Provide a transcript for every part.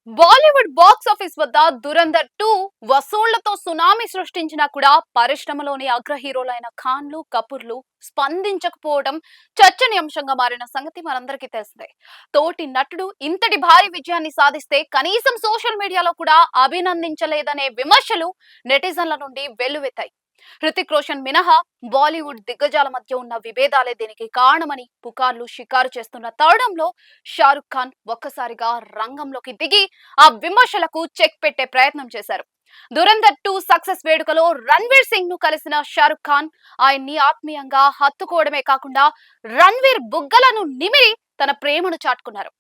Bollywood box office వద్ద Dhurandhar 2 వసూళ్లతో tsunami సృష్టించినా కూడా పరిశ్రమలోని అగ్ర హీరోలైన ఖాన్లు కపూర్లు స్పందించకపోవడం చర్చనీయాంశంగా మారిన సంగతి మనందరికీ తెలిసిందే. తోటి నటుడు ఇంతటి భారీ విజయాన్ని సాధిస్తే కనీసం సోషల్ మీడియాలో కూడా అభినందించలేదనే విమర్శలు నెటిజన్ల నుండి వెల్లువెత్తాయి. హృతిక్ రోషన్ మినహా బాలీవుడ్ దిగ్గజాల మధ్య ఉన్న విభేదాలే దీనికి కారణమని పుకార్లు షికారు చేస్తున్న తరుణంలో షారుఖ్ ఖాన్ ఒక్కసారిగా రంగంలోకి దిగి ఆ విమర్శలకు చెక్ పెట్టే ప్రయత్నం చేశారు. దురంధర్ 2 సక్సెస్ వేడుకలో రణ్వీర్ సింగ్ ను కలిసిన షారుఖ్ ఖాన్ ఆయన్ని ఆత్మీయంగా హత్తుకోవడమే కాకుండా రణ్వీర్ బుగ్గలను నిమిరి తన ప్రేమను చాటుకున్నారు.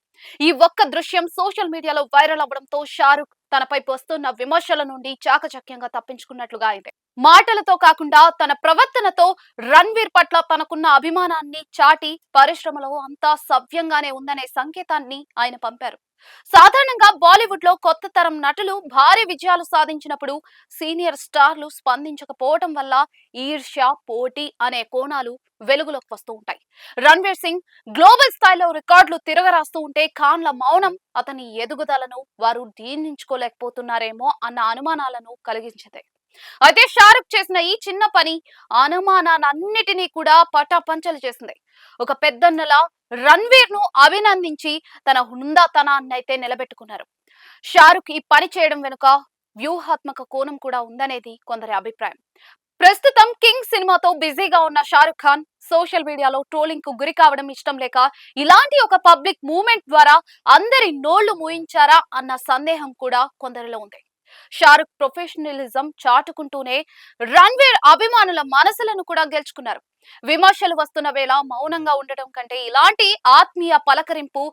ఈ ఒక్క దృశ్యం సోషల్ మీడియాలో వైరల్ అవ్వడంతో షారుఖ్ తనపై వస్తున్న విమర్శల నుండి చాకచక్యంగా తప్పించుకున్నట్లుగా అయింది. మాటలతో కాకుండా తన ప్రవర్తనతో రణ్వీర్ పట్ల తనకున్న అభిమానాన్ని చాటి పరిశ్రమలో అంతా సవ్యంగానే ఉందనే సంకేతాన్ని ఆయన పంపారు. సాధారణంగా బాలీవుడ్ లో కొత్త తరం నటులు భారీ విజయాలు సాధించినప్పుడు సీనియర్ స్టార్లు స్పందించకపోవడం వల్ల ఈర్ష్య, పోటీ అనే కోణాలు వెలుగులోకి వస్తూ ఉంటాయి. రణ్వీర్ సింగ్ గ్లోబల్ స్థాయిలో రికార్డులు తిరగరాస్తూ ఉంటే ఖాన్ల మౌనం అతని ఎదుగుదలను వారు జీర్ణించుకోలేకపోతున్నారేమో అన్న అనుమానాలను కలిగించింది. అయితే షారుఖ్ చేసిన ఈ చిన్న పని అనుమానాలన్నిటినీ కూడా పటాపంచలు చేసింది. ఒక పెద్దన్నలా రణ్వీర్ ను అభినందించి తన హుందాతనాన్ని అయితే నిలబెట్టుకున్నారు. షారుఖ్ ఈ పని చేయడం వెనుక వ్యూహాత్మక కోణం కూడా ఉందనేది కొందరి అభిప్రాయం. ప్రస్తుతం కింగ్ సినిమాతో బిజీగా ఉన్న షారుఖ్ ఖాన్ సోషల్ మీడియాలో ట్రోలింగ్ కు గురి కావడం ఇష్టం లేక ఇలాంటి ఒక పబ్లిక్ మూవ్మెంట్ ద్వారా అందరి నోళ్లు మూయించారా అన్న సందేహం కూడా కొందరిలో ఉంది. షారుఖ్ ప్రొఫెషనలిజం చాటుకుంటూనే రణ్వీర్ అభిమానుల మనసులను కూడా గెలుచుకున్నారు. విమర్శలు వస్తున్న వేళ మౌనంగా ఉండటం కంటే ఇలాంటి ఆత్మీయ పలకరింపు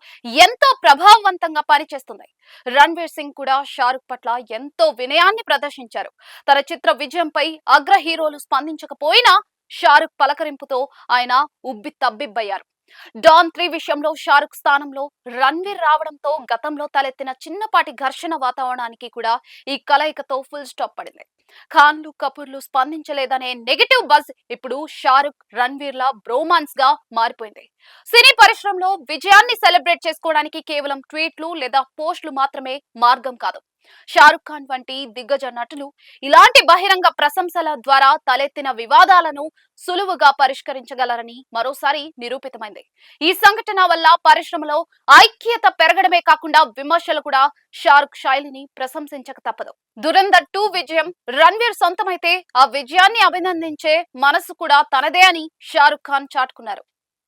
ఎంతో ప్రభావవంతంగా పనిచేస్తుంది. రణ్వీర్ సింగ్ కూడా షారుఖ్ పట్ల ఎంతో వినయాన్ని ప్రదర్శించారు. తన చిత్ర విజయంపై అగ్ర హీరోలు స్పందించకపోయినా షారుఖ్ పలకరింపుతో ఆయన ఉబ్బి తబ్బిబ్బయ్యారు. డాన్ 3 విషయంలో షారుఖ్ స్థానంలో రణ్వీర్ రావడంతో గతంలో తలెత్తిన చిన్నపాటి ఘర్షణ వాతావరణానికి కూడా ఈ కలయికతో ఫుల్ స్టాప్ పడింది. ఖాన్లు కపూర్లు స్పందించలేదనే నెగటివ్ బజ్ ఇప్పుడు షారుఖ్ రణ్వీర్ల బ్రోమాన్స్ గా మారిపోయింది. సినీ పరిశ్రమలో విజయాన్ని సెలబ్రేట్ చేసుకోవడానికి కేవలం ట్వీట్లు లేదా పోస్టులు మాత్రమే మార్గం కాదు. షారుఖ్ ఖాన్ వంటి దిగ్గజ నటులు ఇలాంటి బహిరంగ ప్రశంసల ద్వారా తలెత్తిన వివాదాలను సులువుగా పరిష్కరించగలరని మరోసారి నిరూపితమైంది. ఈ సంఘటన వల్ల పరిశ్రమలో ఐక్యత పెరగడమే కాకుండా విమర్శలు కూడా షారుఖ్ శైలిని ప్రశంసించక తప్పదు. దురంధర్ 2 విజయం రణ్వీర్ సొంతమైతే ఆ విజయాన్ని అభినందించే మనసు కూడా తనదే అని షారుఖ్ ఖాన్ చాటుకున్నారు.